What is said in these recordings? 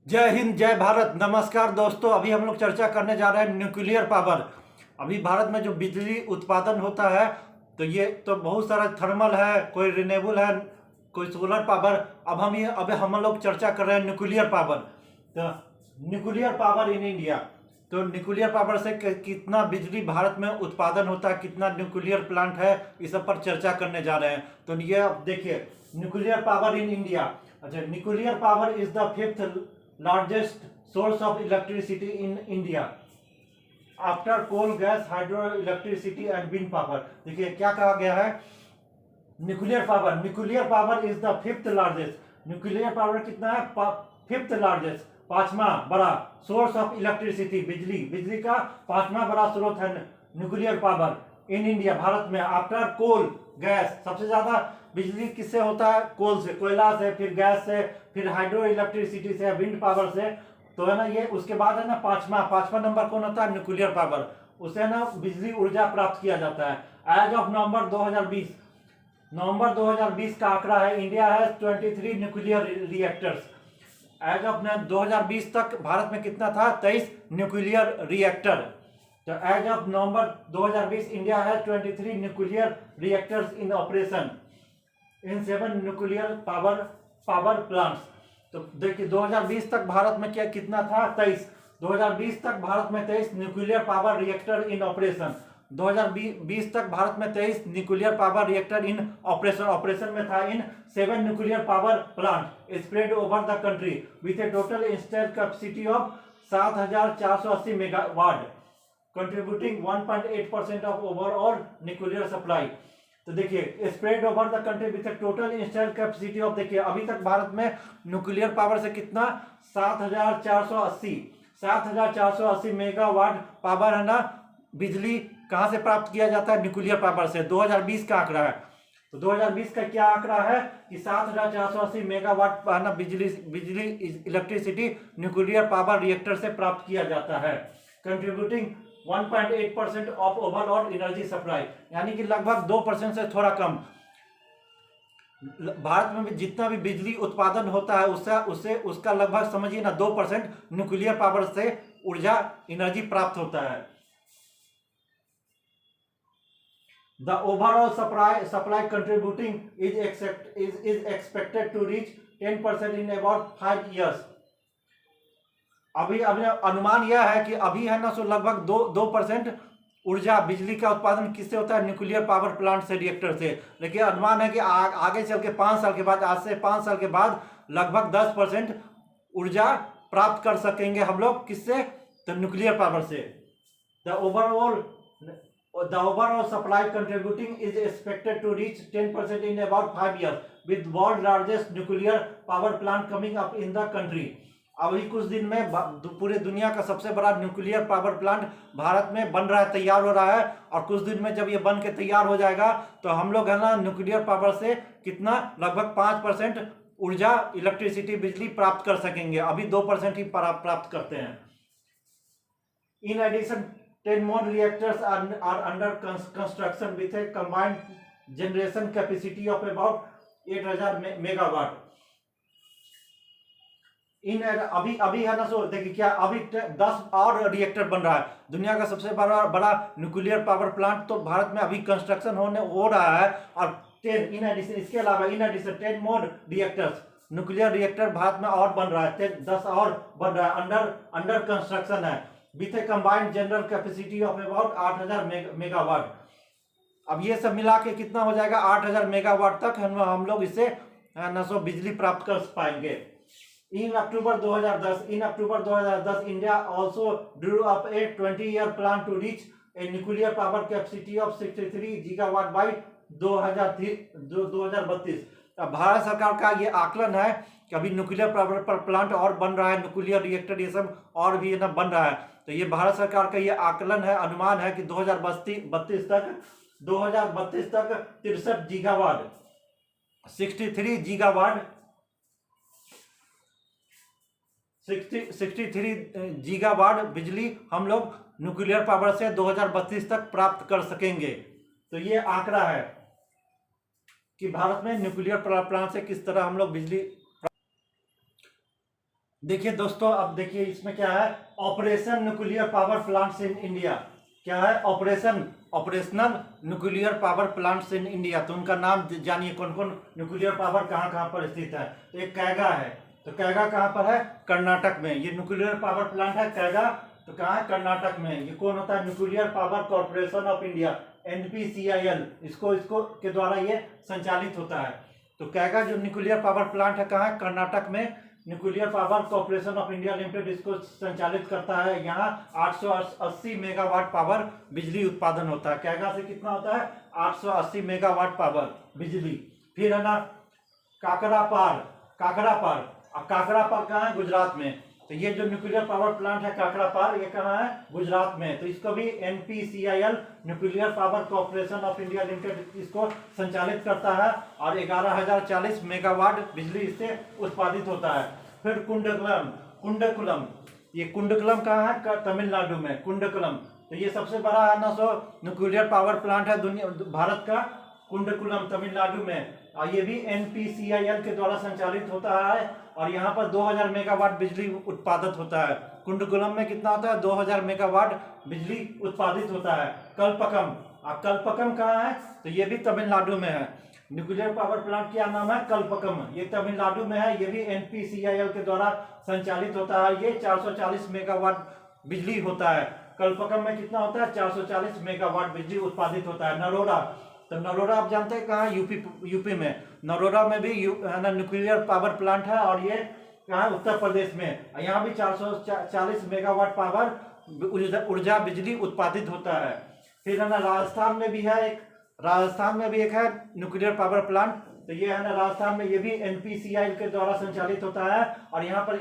जय हिंद, जय भारत। नमस्कार दोस्तों, अभी हम लोग चर्चा करने जा रहे हैं न्यूक्लियर पावर। अभी भारत में जो बिजली उत्पादन होता है तो ये तो बहुत सारा थर्मल है, कोई रिन्यूएबल है, कोई सोलर पावर। अब हम लोग चर्चा कर रहे हैं न्यूक्लियर पावर। तो न्यूक्लियर पावर इन इंडिया, तो न्यूक्लियर पावर से कितना बिजली भारत में उत्पादन होता है, कितना न्यूक्लियर प्लांट है, इस सब पर चर्चा करने जा रहे हैं। तो ये अब देखिए, न्यूक्लियर पावर इन इंडिया। अच्छा, nuclear power is the fifth largest source of electricity in India after coal, gas, hydroelectricity and wind power। देखिए क्या कहा गया है, nuclear power is the fifth largest. Nuclear power कितना है? फिफ्थ लार्जेस्ट, पांचवा बड़ा सोर्स ऑफ इलेक्ट्रिसिटी, बिजली का पांचवा बड़ा स्रोत है nuclear power in India, Bharat में। आफ्टर कोल, गैस, सबसे ज्यादा बिजली किससे होता है? कोल से, कोयला से, फिर गैस से, फिर हाइड्रो इलेक्ट्रिसिटी से, विंड पावर से। तो है ना, ये उसके बाद है ना पांचवा नंबर कौन होता है? Nuclear power. उससे ना बिजली ऊर्जा प्राप्त किया जाता है। एज ऑफ नवंबर 2020 का आंकड़ा है, इंडिया है 23 न्यूक्लियर रिएक्टर्स। एज ऑफ 2020 तक भारत में कितना था? 23 न्यूक्लियर रिएक्टर। तो एज ऑफ नवंबर 2020 इंडिया है 23 nuclear reactors in operation in 7 nuclear power plants. तो देखिए 2020 तक भारत में क्या कितना था? 23। 2020 तक भारत में 23 न्यूक्लियर पावर रिएक्टर इन ऑपरेशन। 2020 तक भारत में 23 न्यूक्लियर पावर रिएक्टर इन ऑपरेशन में था इन 7 nuclear power plant spread over the country with A total installed capacity of 7480 megawatt, contributing 1.8% of overall nuclear supply. तो देखिए spread over the country with total installed capacity of, देखिए अभी तक भारत में nuclear power से कितना? 7480 मेगावाट पावर है ना, बिजली कहां से प्राप्त किया जाता है? न्यूक्लियर पावर से। 2020 का आंकड़ा है। तो 2020 का क्या आंकड़ा है कि 7480 मेगावाट है ना बिजली इलेक्ट्रिसिटी न्यूक्लियर पावर रिएक्टर से प्राप्त किया जाता है, contributing 1.8% of overall energy supply, यानी कि लगभग 2% से थोड़ा कम। भारत में भी जितना भी बिजली उत्पादन होता है उसका लगभग समझिए ना 2% न्यूक्लियर पावर से ऊर्जा एनर्जी प्राप्त होता है। The overall supply contributing is expected to reach 10% in about 5 years। अभी अनुमान यह है कि अभी है ना सो लगभग 2% ऊर्जा बिजली का उत्पादन किससे होता है? न्यूक्लियर पावर प्लांट से, रिएक्टर से। लेकिन अनुमान है कि आगे चल के 5 साल के बाद, आज से 5 साल के बाद लगभग 10% ऊर्जा प्राप्त कर सकेंगे हम लोग, किससे? तो न्यूक्लियर पावर से। The overall supply contributing is expected to reach 10% in about 5 years with world largest nuclear power plant coming up in the country. अभी कुछ दिन में पूरे दुनिया का सबसे बड़ा न्यूक्लियर पावर प्लांट भारत में बन रहा है, तैयार हो रहा है। और कुछ दिन में जब ये बन के तैयार हो जाएगा तो हम लोग है ना न्यूक्लियर पावर से कितना? लगभग 5% ऊर्जा, इलेक्ट्रिसिटी, बिजली प्राप्त कर सकेंगे। अभी 2% ही प्राप्त करते हैं। In addition 10 more reactors are under construction with a combined generation capacity of about 8000 megawatt. अभी है ना सो देखिए क्या, अभी 10 और रिएक्टर बन रहा है। दुनिया का सबसे बड़ा न्यूक्लियर पावर प्लांट तो भारत में अभी कंस्ट्रक्शन हो रहा है। और 10 इन एडिशन, इसके अलावा in addition 10 more reactors, nuclear reactor Bharat में और बन रहा है। 10 और बन रहा है, अंडर कंस्ट्रक्शन है, with A combined general capacity of about 8000 megawatt. अब ये सब मिला के कितना हो जाएगा? 8000 मेगावाट तक हम लोग इससे ना सो बिजली प्राप्त कर पाएंगे। In October 2010, India also drew up a 20-year plan to reach a nuclear power capacity of 63 gigawatt by 2032। Bharat सरकार का ये आकलन है कि अभी न्यूक्लियर पावर प्लांट और बन रहा है, न्यूक्लियर रिएक्टर ये सब और भी ना बन रहा है। तो ये भारत सरकार का ये आकलन है, अनुमान है कि 2032 तक 63 गीगावाट 63 गीगावाट बिजली हम लोग न्यूक्लियर पावर से 2032 तक प्राप्त कर सकेंगे। तो ये आंकड़ा है कि भारत में न्यूक्लियर प्लांट से किस तरह हम लोग बिजली देखिए दोस्तों, अब देखिए इसमें क्या है, operation nuclear power plants in India. क्या है? Operational nuclear power plants in India. तो उनका नाम जानिए, कौन कौन न्यूक्लियर पावर कहाँ कहाँ पर स्थित है। तो एक कैगा है, तो कैगा कहाँ पर है? कर्नाटक में। ये न्यूक्लियर पावर प्लांट है कैगा, तो कहाँ है? कर्नाटक में। ये कौन होता है? Nuclear power corporation of India, NPCIL, इसको इसको के द्वारा ये संचालित होता है। तो कैगा जो न्यूक्लियर पावर प्लांट है कहाँ है? कर्नाटक में। Nuclear power corporation of India limited इसको संचालित करता है। यहाँ 880 मेगावाट पावर बिजली उत्पादन होता है। कैगा से कितना होता है? 880 मेगावाट पावर बिजली। फिर है ना काकरापार। काकरापार, अब काकरापार कहाँ है? गुजरात में। तो ये जो न्यूक्लियर पावर प्लांट है काकरापार, ये कहाँ है? गुजरात में। तो इसको भी NPCIL nuclear power corporation of India limited इसको संचालित करता है और 11,040 मेगावाट बिजली इससे उत्पादित होता है। फिर कुंडकुलम। कुंडकुलम, ये कुंडकुलम कहाँ है? तमिलनाडु में, कुंडकुलम। तो ये सबसे बड़ा है ना न्यूक्लियर पावर प्लांट है दुनिया भारत का, कुंडकुलम तमिलनाडु में। और ये भी NPCIL के द्वारा संचालित होता है और यहाँ पर 2000 मेगावाट बिजली उत्पादित होता है। कुंडकुलम में कितना होता है? 2000 मेगावाट बिजली उत्पादित होता है। कलपकम, अब कलपकम कहाँ है? तो ये भी तमिलनाडु में है। न्यूक्लियर पावर प्लांट क्या नाम है? कलपकम। ये तमिलनाडु में है। ये भी NPCIL के द्वारा संचालित होता है। ये 440 मेगावाट बिजली होता है। कलपकम में कितना होता है? 440 मेगावाट बिजली उत्पादित होता है। नरोरा, तो नरोरा आप जानते हैं कहाँ? यूपी में। नरोरा में भी है ना न्यूक्लियर पावर प्लांट है और ये कहाँ? उत्तर प्रदेश में। यहाँ भी 440 मेगावाट पावर ऊर्जा बिजली उत्पादित होता है। फिर है ना राजस्थान में भी है एक, राजस्थान में भी एक है न्यूक्लियर पावर प्लांट। तो ये है ना राजस्थान में, ये भी NPCIL के द्वारा संचालित होता है और यहाँ पर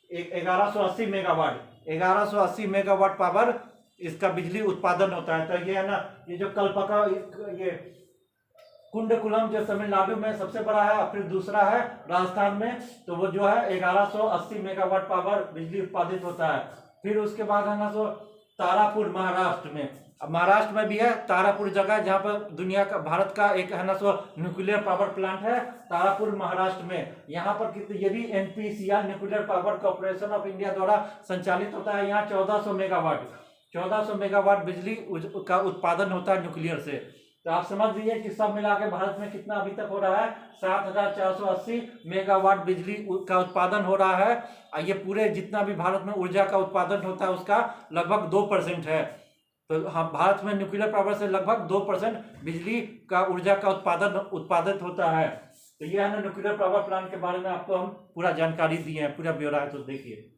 1180 मेगावाट 1180 मेगावाट पावर इसका बिजली उत्पादन होता है। तो ये है ना, ये जो कलपका, ये कुंडकुलम जो तमिलनाडु में सबसे बड़ा है और फिर दूसरा है राजस्थान में। तो वो जो है 1180 मेगावाट पावर बिजली उत्पादित होता है। फिर उसके बाद है ना तारापुर, महाराष्ट्र में। अब महाराष्ट्र में भी है तारापुर जगह, जहाँ पर दुनिया का, भारत का एक है ना न्यूक्लियर पावर प्लांट है, तारापुर महाराष्ट्र में। यहाँ पर ये भी NPCIL nuclear power corporation of India द्वारा संचालित होता है। यहाँ 1400 मेगावाट बिजली का उत्पादन होता है न्यूक्लियर से। तो आप समझ लीजिए कि सब मिला के भारत में कितना अभी तक हो रहा है? 7,480 मेगावाट बिजली का उत्पादन हो रहा है। और ये पूरे जितना भी भारत में ऊर्जा का उत्पादन होता है उसका लगभग 2% है। तो हम भारत में न्यूक्लियर पावर से लगभग 2% बिजली का ऊर्जा का उत्पादित होता है। तो ये है ना न्यूक्लियर पावर प्लांट के बारे में आपको हम पूरा जानकारी दिए हैं, पूरा ब्यौरा है, तो देखिए।